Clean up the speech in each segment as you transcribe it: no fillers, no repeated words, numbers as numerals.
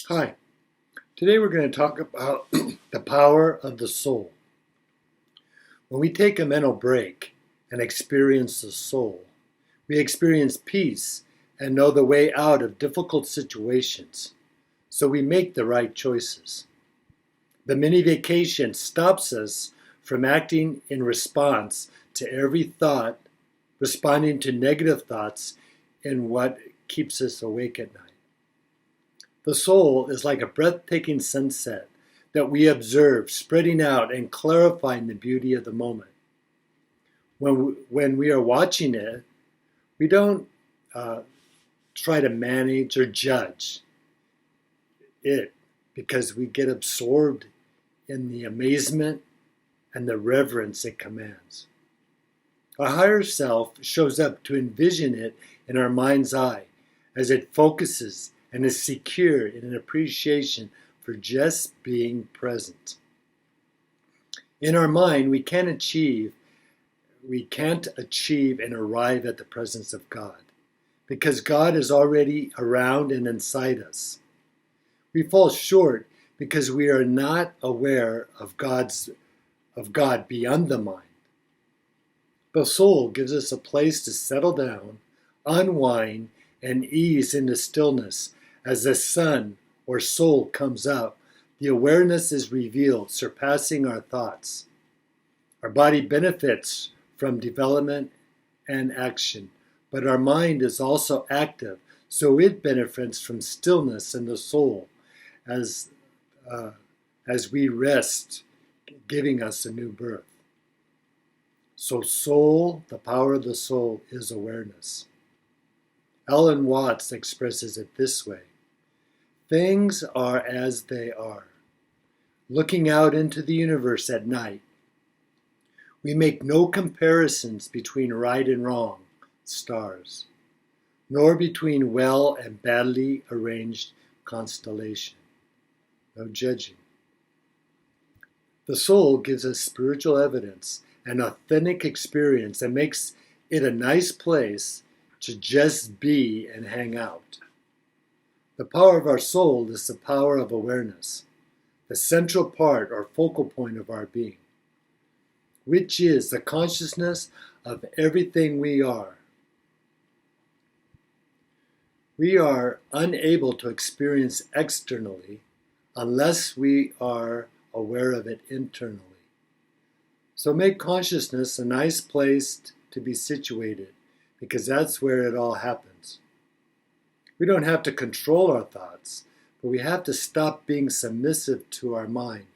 Hi, today we're going to talk about the power of the soul. When we take a mental break and experience the soul, we experience peace and know the way out of difficult situations, so we make the right choices. The mini vacation stops us from acting in response to every thought, responding to negative thoughts, and what keeps us awake at night. The soul is like a breathtaking sunset that we observe spreading out and clarifying the beauty of the moment. When we are watching it, we don't try to manage or judge it because we get absorbed in the amazement and the reverence it commands. Our higher self shows up to envision it in our mind's eye as it focuses and is secure in an appreciation for just being present. In our mind, we can't achieve and arrive at the presence of God, because God is already around and inside us. We fall short because we are not aware of God beyond the mind. The soul gives us a place to settle down, unwind, and ease into stillness. As the sun or soul comes out, the awareness is revealed, surpassing our thoughts. Our body benefits from development and action, but our mind is also active, so it benefits from stillness in the soul as we rest, giving us a new birth. So the power of the soul is awareness. Alan Watts expresses it this way: things are as they are. Looking out into the universe at night, we make no comparisons between right and wrong stars, nor between well and badly arranged constellation. No judging. The soul gives us spiritual evidence and authentic experience and makes it a nice place to just be and hang out. The power of our soul is the power of awareness, the central part or focal point of our being, which is the consciousness of everything we are. We are unable to experience externally unless we are aware of it internally. So make consciousness a nice place to be situated, because that's where it all happens. We don't have to control our thoughts, but we have to stop being submissive to our mind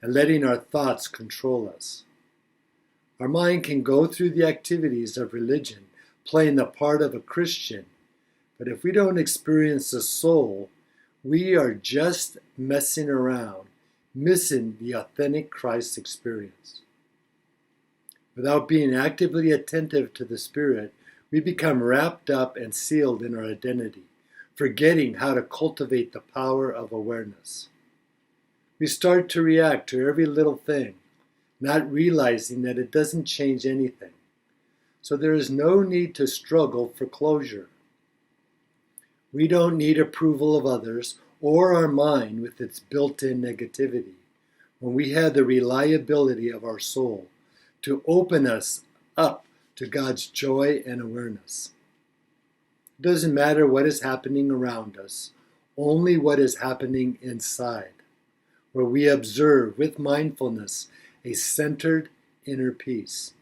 and letting our thoughts control us. Our mind can go through the activities of religion, playing the part of a Christian, but if we don't experience the soul, we are just messing around, missing the authentic Christ experience. Without being actively attentive to the Spirit, we become wrapped up and sealed in our identity, forgetting how to cultivate the power of awareness. We start to react to every little thing, not realizing that it doesn't change anything. So there is no need to struggle for closure. We don't need approval of others or our mind with its built-in negativity when we have the reliability of our soul to open us up to God's joy and awareness. It doesn't matter what is happening around us, only what is happening inside, where we observe with mindfulness a centered inner peace.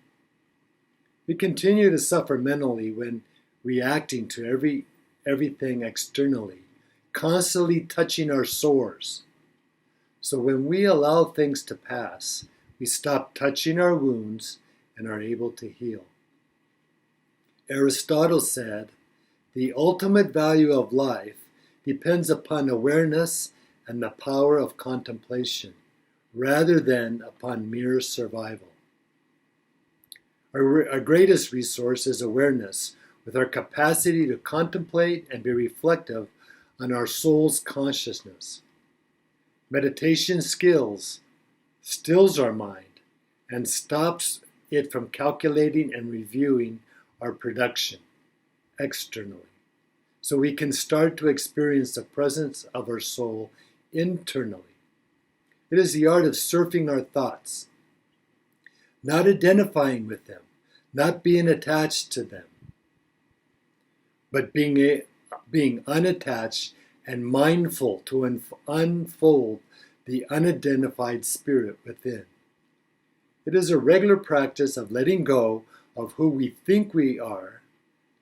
We continue to suffer mentally when reacting to everything externally, constantly touching our sores. So when we allow things to pass, we stop touching our wounds and are able to heal. Aristotle said, "The ultimate value of life depends upon awareness and the power of contemplation, rather than upon mere survival." Our greatest resource is awareness, with our capacity to contemplate and be reflective on our soul's consciousness. Meditation stills our mind and stops it from calculating and reviewing our production externally. so we can start to experience the presence of our soul internally. It is the art of surfing our thoughts, not identifying with them, not being attached to them, but being unattached and mindful to unfold the unidentified spirit within. It is a regular practice of letting go of who we think we are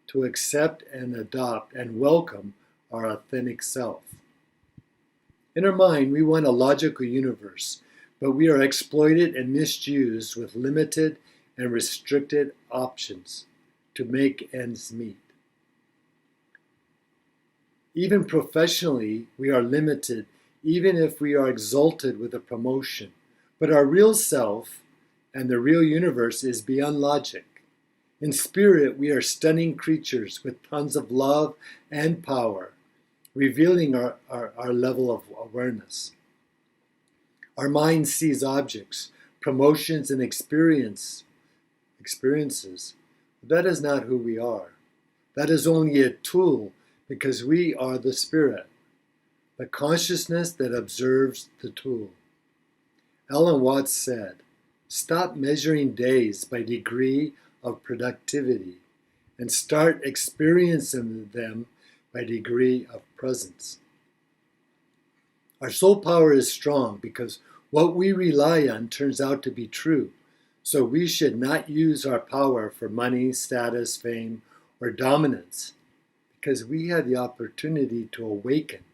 to accept and adopt and welcome our authentic self. In our mind, we want a logical universe, but we are exploited and misused with limited and restricted options to make ends meet. Even professionally, we are limited, even if we are exalted with a promotion. But our real self and the real universe is beyond logic. In spirit, we are stunning creatures with tons of love and power, revealing our level of awareness. Our mind sees objects, promotions, and experiences. That is not who we are. That is only a tool, because we are the spirit, the consciousness that observes the tool. Alan Watts said, "Stop measuring days by degree of productivity and start experiencing them by degree of presence." Our soul power is strong because what we rely on turns out to be true, so we should not use our power for money, status, fame, or dominance, because we had the opportunity to awaken.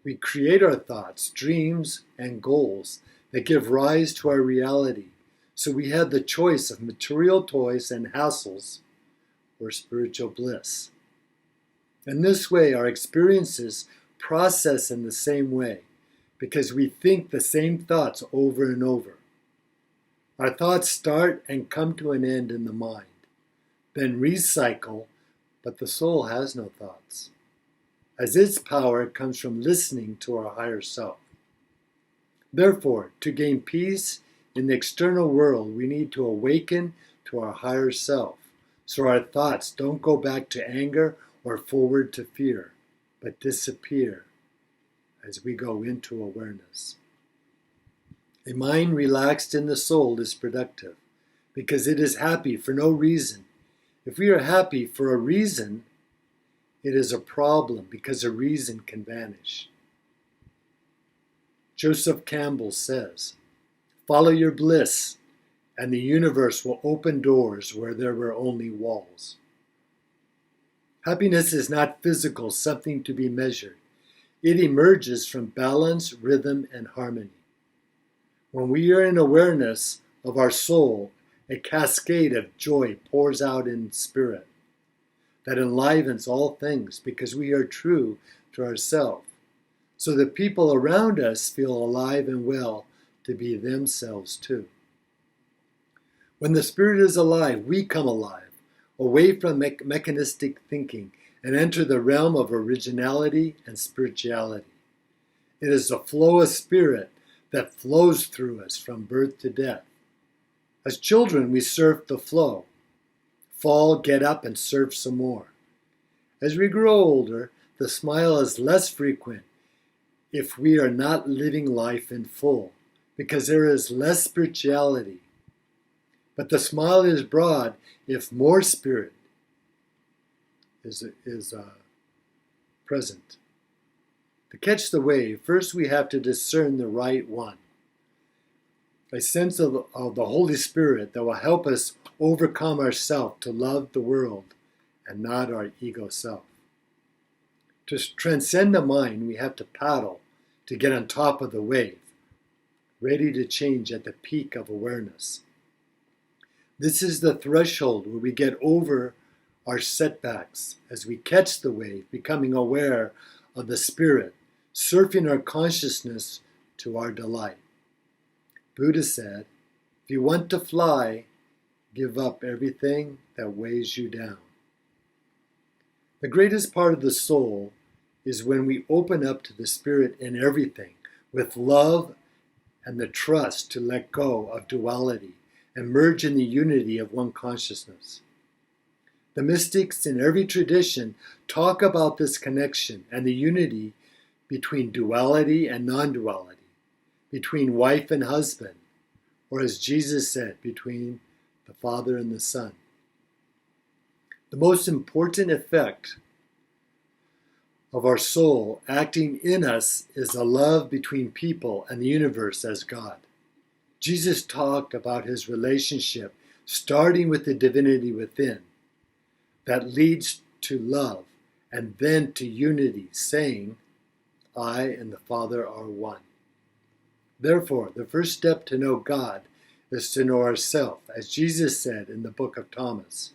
We create our thoughts, dreams, and goals that give rise to our reality, so we have the choice of material toys and hassles or spiritual bliss. In this way, our experiences process in the same way, because we think the same thoughts over and over. Our thoughts start and come to an end in the mind, then recycle, but the soul has no thoughts, as its power comes from listening to our higher self. Therefore, to gain peace in the external world, we need to awaken to our higher self, so our thoughts don't go back to anger or forward to fear, but disappear as we go into awareness. A mind relaxed in the soul is productive, because it is happy for no reason. If we are happy for a reason, it is a problem, because a reason can vanish. Joseph Campbell says, "Follow your bliss, and the universe will open doors where there were only walls." Happiness is not physical, something to be measured. It emerges from balance, rhythm, and harmony. When we are in awareness of our soul, a cascade of joy pours out in spirit that enlivens all things, because we are true to ourselves. So the people around us feel alive and well to be themselves too. When the spirit is alive, we come alive, away from mechanistic thinking, and enter the realm of originality and spirituality. It is the flow of spirit that flows through us from birth to death. As children, we surf the flow, fall, get up, and surf some more. As we grow older, the smile is less frequent if we are not living life in full, because there is less spirituality. But the smile is broad if more spirit is present. To catch the wave, first we have to discern the right one. A sense of the Holy Spirit that will help us overcome ourself to love the world and not our ego self. To transcend the mind, we have to paddle to get on top of the wave, ready to change at the peak of awareness. This is the threshold where we get over our setbacks as we catch the wave, becoming aware of the Spirit, surfing our consciousness to our delight. Buddha said, "If you want to fly, give up everything that weighs you down." The greatest part of the soul is when we open up to the Spirit in everything, with love and the trust to let go of duality and merge in the unity of one consciousness. The mystics in every tradition talk about this connection and the unity between duality and non-duality, between wife and husband, or as Jesus said, between the Father and the Son. The most important effect of our soul acting in us is the love between people and the universe as God. Jesus talked about his relationship starting with the divinity within that leads to love and then to unity, saying, I and the Father are one. Therefore, the first step to know God is to know ourselves, as Jesus said in the book of Thomas.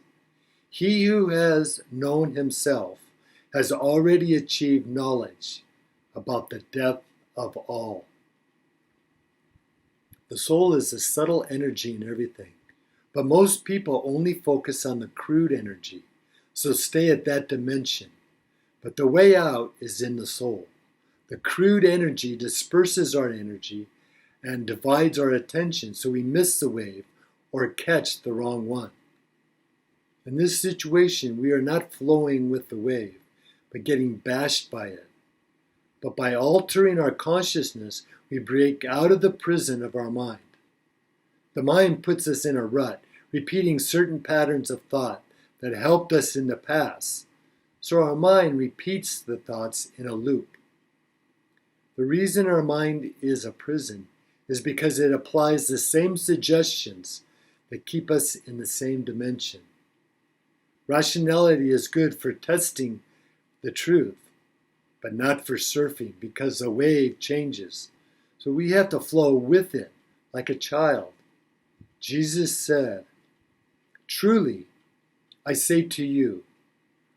He who has known himself has already achieved knowledge about the depth of all. The soul is a subtle energy in everything, but most people only focus on the crude energy, so stay at that dimension. But the way out is in the soul. The crude energy disperses our energy and divides our attention, so we miss the wave or catch the wrong one. In this situation, we are not flowing with the wave, but getting bashed by it. But by altering our consciousness, we break out of the prison of our mind. The mind puts us in a rut, repeating certain patterns of thought that helped us in the past, so our mind repeats the thoughts in a loop. The reason our mind is a prison is because it applies the same suggestions that keep us in the same dimension. Rationality is good for testing the truth, but not for surfing, because the wave changes. So we have to flow with it, like a child. Jesus said, truly, I say to you,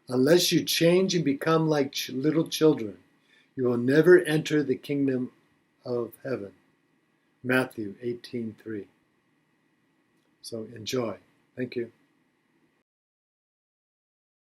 unless you change and become like little children, you will never enter the kingdom of heaven. Matthew 18:3. So enjoy. Thank you.